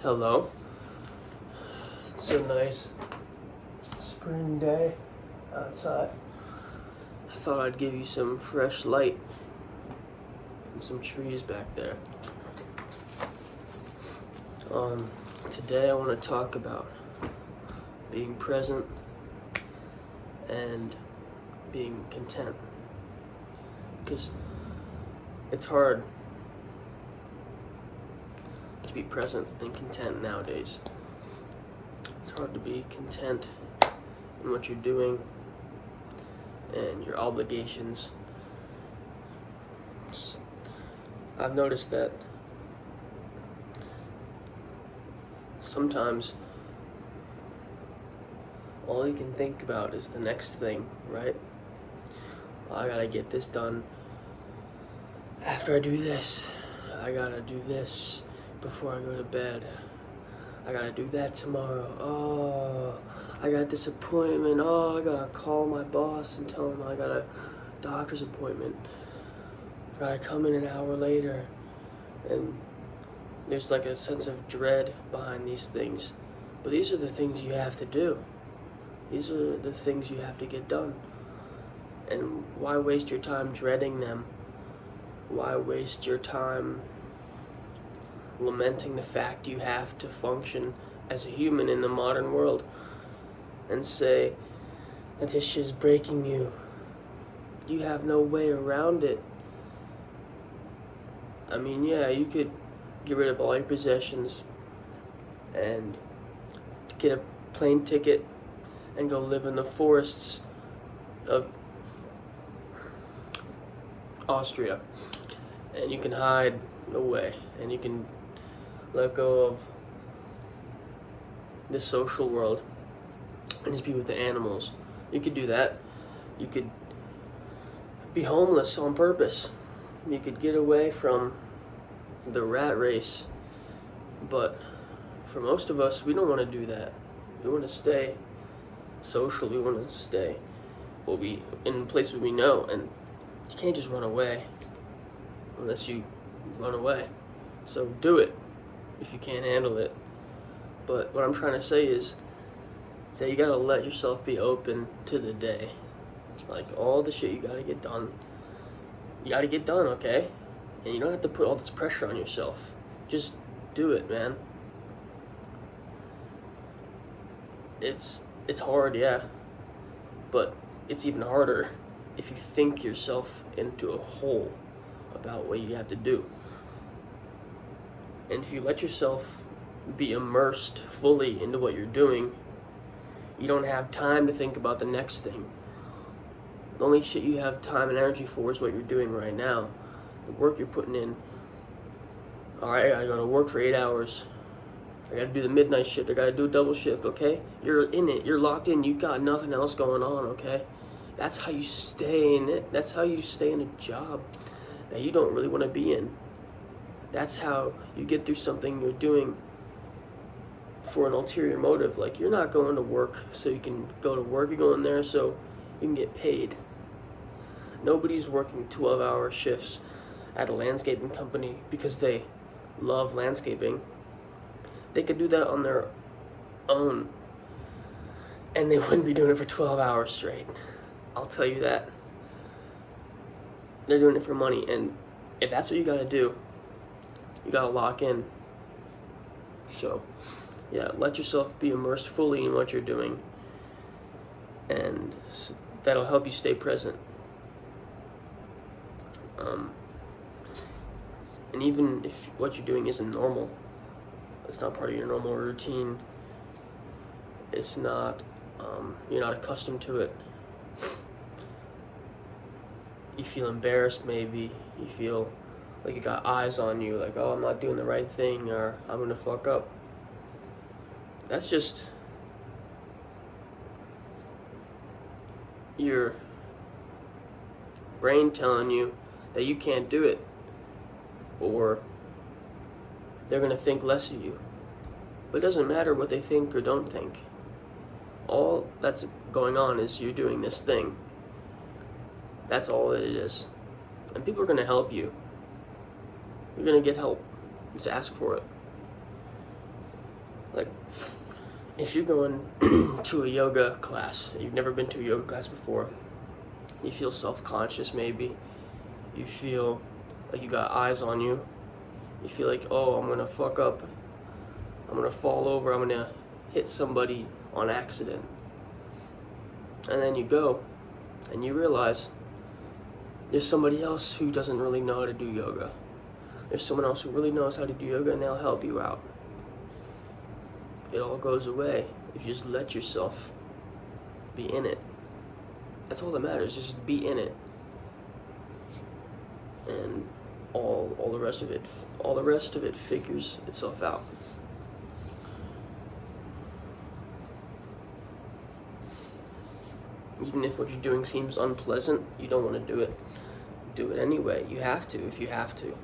Hello. It's a nice spring day outside. I thought I'd give you some fresh light and some trees back there. Today I want to talk about being present and being content, because it's hard to be present and content nowadays. It's hard to be content in what you're doing and your obligations. I've noticed that sometimes all you can think about is the next thing, right? I gotta get this done after I do this. I gotta do this before I go to bed. I gotta do that tomorrow. Oh, I got this appointment. Oh, I gotta call my boss and tell him I got a doctor's appointment. I gotta come in an hour later. And there's like a sense of dread behind these things. But these are the things you have to do. These are the things you have to get done. And why waste your time dreading them? Why waste your time lamenting the fact you have to function as a human in the modern world and say that this shit's breaking you? You have no way around it. I mean, yeah, you could get rid of all your possessions and get a plane ticket and go live in the forests of Austria, and you can hide away and you can let go of the social world and just be with the animals. You could do that. You could be homeless on purpose. You could get away from the rat race. But for most of us, we don't want to do that. We want to stay social. We want to stay in places we know, and you can't just run away unless you run away. So do it if you can't handle it. But what I'm trying to say is that you gotta let yourself be open to the day. Like, all the shit you gotta get done, you gotta get done, okay? And you don't have to put all this pressure on yourself. Just do it, man. It's hard, yeah, but it's even harder if you think yourself into a hole about what you have to do. And if you let yourself be immersed fully into what you're doing, you don't have time to think about the next thing. The only shit you have time and energy for is what you're doing right now. The work you're putting in. Alright, I gotta go to work for 8 hours. I gotta do the midnight shift. I gotta do a double shift, okay? You're in it. You're locked in. You got nothing else going on, okay? That's how you stay in it. That's how you stay in a job that you don't really want to be in. That's how you get through something you're doing for an ulterior motive. Like, you're not going to work so you can go to work. You're going there so you can get paid. Nobody's working 12-hour shifts at a landscaping company because they love landscaping. They could do that on their own, and they wouldn't be doing it for 12 hours straight. I'll tell you that. They're doing it for money, and if that's what you gotta do, you gotta lock in. So, yeah, let yourself be immersed fully in what you're doing, and that'll help you stay present. And even if what you're doing isn't normal, it's not part of your normal routine, it's not, you're not accustomed to it, you feel embarrassed maybe, you feel like you got eyes on you, like, oh, I'm not doing the right thing, or I'm gonna fuck up. That's just your brain telling you that you can't do it, or they're gonna think less of you. But it doesn't matter what they think or don't think. All that's going on is you're doing this thing. That's all that it is. And people are going to help you. You're going to get help. Just ask for it. Like, if you're going to a yoga class, you've never been to a yoga class before, you feel self-conscious maybe, you feel like you got eyes on you, you feel like, oh, I'm gonna fuck up, I'm gonna fall over, I'm gonna hit somebody on accident. And then you go, and you realize there's somebody else who doesn't really know how to do yoga. There's someone else who really knows how to do yoga, and they'll help you out. It all goes away if you just let yourself be in it. That's all that matters, just be in it. And all the rest of it figures itself out. Even if what you're doing seems unpleasant, you don't want to do it. Do it anyway. You have to if you have to.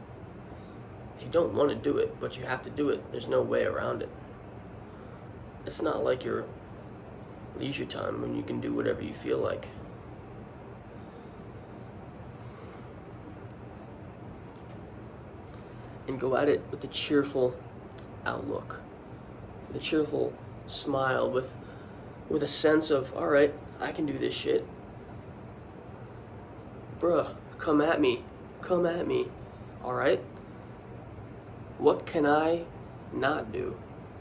If you don't want to do it, but you have to do it, there's no way around it. It's not like your leisure time when you can do whatever you feel like. And go at it with a cheerful outlook, with a cheerful smile, with a sense of, all right, I can do this shit. Bruh, come at me, all right? What can I not do?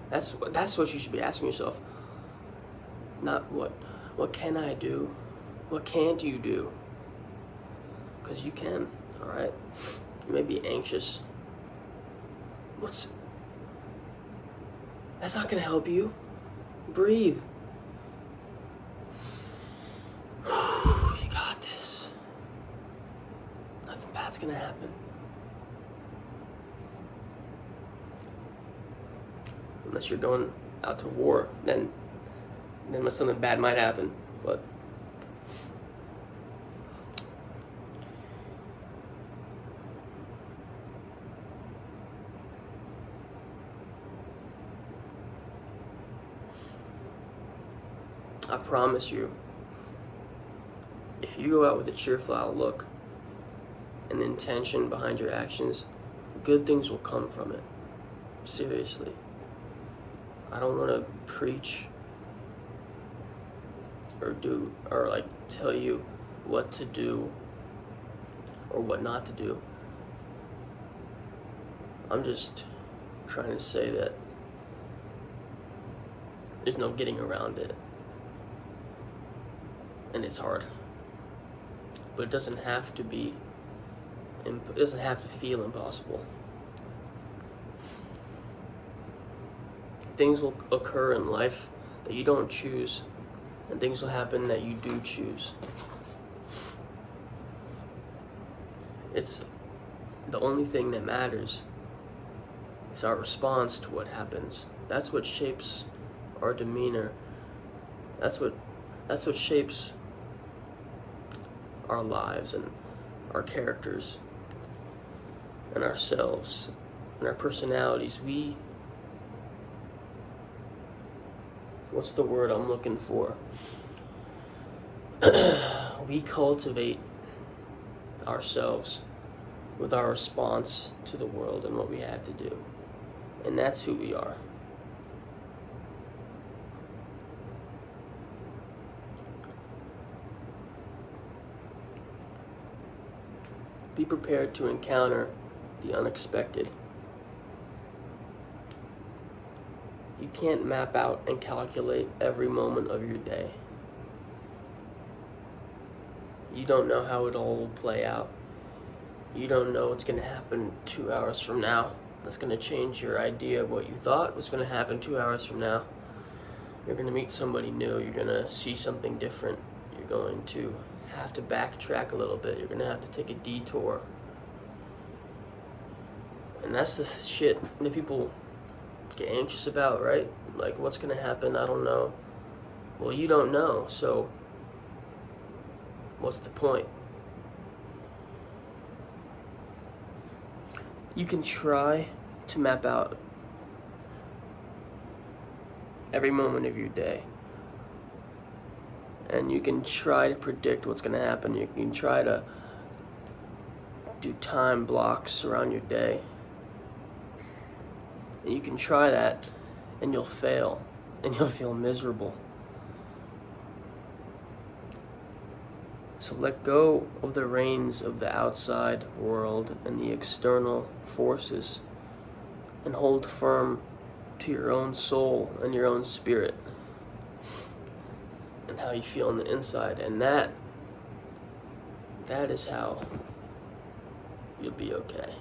That's what you should be asking yourself. Not what can I do? What can't you do? Because you can, all right? You may be anxious. That's not gonna help you. Breathe. You got this. Nothing bad's gonna happen. Unless you're going out to war, then something bad might happen. But I promise you, if you go out with a cheerful outlook and intention behind your actions, good things will come from it. Seriously. I don't want to preach or like tell you what to do or what not to do. I'm just trying to say that there's no getting around it. And it's hard. But it doesn't have to be, it doesn't have to feel impossible. Things will occur in life that you don't choose, and things will happen that you do choose. It's the only thing that matters is our response to what happens. That's what shapes our demeanor. That's what shapes our lives and our characters and ourselves and our personalities. What's the word I'm looking for? We cultivate ourselves with our response to the world and what we have to do. And that's who we are. Be prepared to encounter the unexpected. You can't map out and calculate every moment of your day. You don't know how it all will play out. You don't know what's going to happen 2 hours from now. That's going to change your idea of what you thought was going to happen 2 hours from now. You're going to meet somebody new. You're going to see something different. You're going to have to backtrack a little bit. You're going to have to take a detour. And that's the shit that people get anxious about, right? Like, what's going to happen? I don't know. Well, you don't know, so what's the point? You can try to map out every moment of your day. And you can try to predict what's going to happen. You can try to do time blocks around your day. And you can try that and you'll fail, and you'll feel miserable. So let go of the reins of the outside world and the external forces, and hold firm to your own soul and your own spirit and how you feel on the inside. And that is how you'll be okay.